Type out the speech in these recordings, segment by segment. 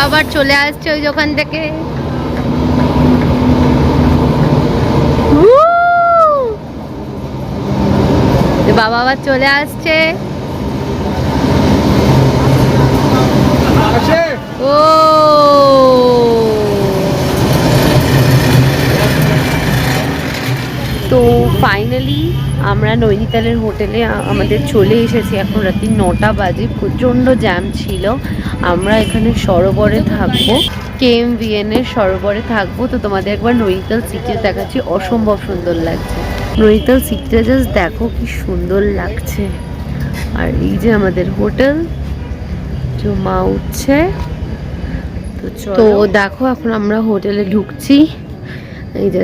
বাবা আবার চলে আসছে ওই দোকান থেকে। বাবা আবার চলে আসছে। ও তো ফাইনালি আমরা নৈনিতালের হোটেলে আমাদের চলে এসেছি। এখন রাত্রি 9টা বাজে, প্রচণ্ড জ্যাম ছিল। আমরা এখানে সরোবরে থাকবো, KMVN এর সরোবরে থাকবো। তো তোমাদের একবার নৈনিতাল সিটি দেখাচ্ছি, অসম্ভব সুন্দর লাগছে। নৈনিতাল সিটিটা জাস্ট দেখো কি সুন্দর লাগছে। আর এই যে আমাদের হোটেল, মা উঠছে। তো দেখো এখন আমরা হোটেলে ঢুকছি। এই যে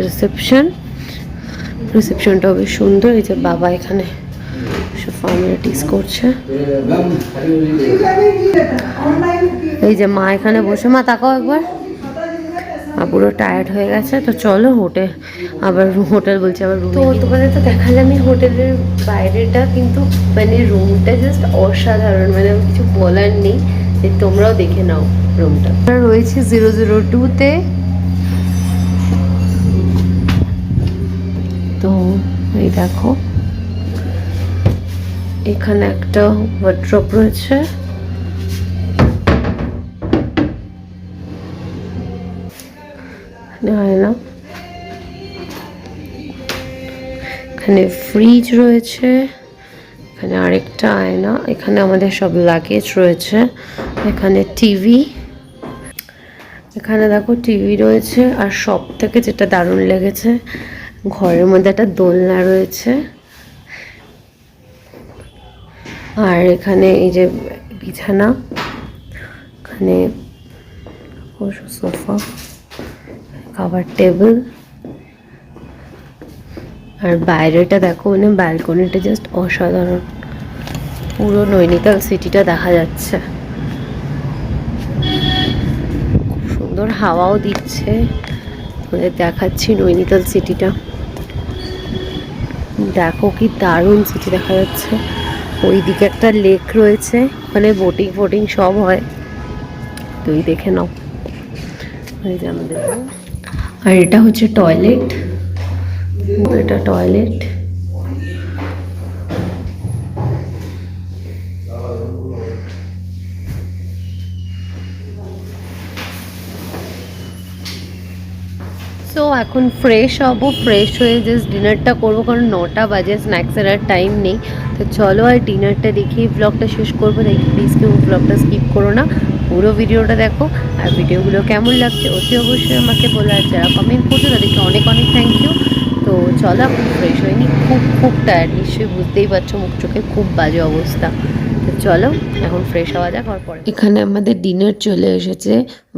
রিসেপশনটা বেশ সুন্দর। এই যে বাবা এখানে সব ফর্মালিটিস করছে। এই যে মা এখানে বসে, মা তাকাও একবার, পুরো টায়ার্ড হয়ে গেছে। তো চলো হোটেল বলছে আবার রুম। তো তোমাদের তো দেখালামই হোটেলের বাইরেটা, কিন্তু মানে রুমটা জাস্ট অসাধারণ, মানে কিছু বলার নেই। যে তোমরাও দেখে নাও রুমটা। রয়েছে 002-তে। তো এই দেখো এখানে একটা ওয়ার্ড্রপ রয়েছে। আয়না, এখানে ফ্রিজ রয়েছে, এখানে আরেকটা আয়না, এখানে আমাদের সব লাগেজ রয়েছে, এখানে টিভি, এখানে দেখো টিভি রয়েছে। আর সব থেকে যেটা দারুণ লেগেছে, ঘরের মধ্যে একটা দোলনা রয়েছে। আর এখানে এই যে বিছানা, এখানে সোফা, খাবার টেবিল। আর বাইরেটা দেখো, মানে ব্যালকনিটা জাস্ট অসাধারণ, পুরো নৈনিতাল সিটিটা দেখা যাচ্ছে। খুব সুন্দর হাওয়াও দিচ্ছে। তোমাদের দেখাচ্ছি নৈনিতাল সিটিটা, দেখো কি দারুণ সিটি দেখা যাচ্ছে। ওইদিকে একটা লেক রয়েছে, ওখানে বোটিং সব হয়, তুই দেখে নাও। এই যে আমাদের, আর এটা হচ্ছে টয়লেট, এটা টয়লেট। সো এখন ফ্রেশ হব, ফ্রেশ হয়ে জাস্ট ডিনারটা করবো, কারণ 9টা বাজে, স্ন্যাক্সের আর টাইম নেই। তো চলো আর ডিনারটা দেখেই ব্লগটা শেষ করবো। তাই প্লিজ কেউ ব্লগটা স্কিপ করো না, পুরো ভিডিওটা দেখো। আর ভিডিওগুলো কেমন লাগছে অতি অবশ্যই আমাকে বলো। আর যারা কমেন্ট করছো তাদেরকে অনেক অনেক থ্যাংক ইউ। তো চলো, এখন ফ্রেশ হয়নি, খুব টায়ার্ড, নিশ্চয়ই বুঝতেই পারছো মুখ চোখে খুব বাজে অবস্থা। তো চলো এখন ফ্রেশ হওয়া যাক। পরে এখানে আমাদের ডিনার চলে এসেছে,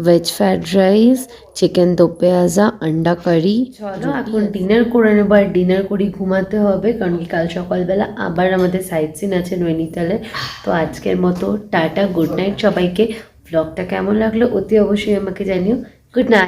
ভেজ ফ্রাইড রাইস, চিকেন দো পেঁয়াজা, আন্ডা কারি। চলো এখন ডিনার করে নেবো, আর ডিনার করি ঘুমাতে হবে, কারণ কি কাল সকালবেলা আবার আমাদের সাইট সিন আছে নৈনিতালে। তো আজকের মতো টাটা, গুড নাইট সবাইকে। ব্লগটা কেমন লাগলো অতি অবশ্যই আমাকে জানিও। Good night.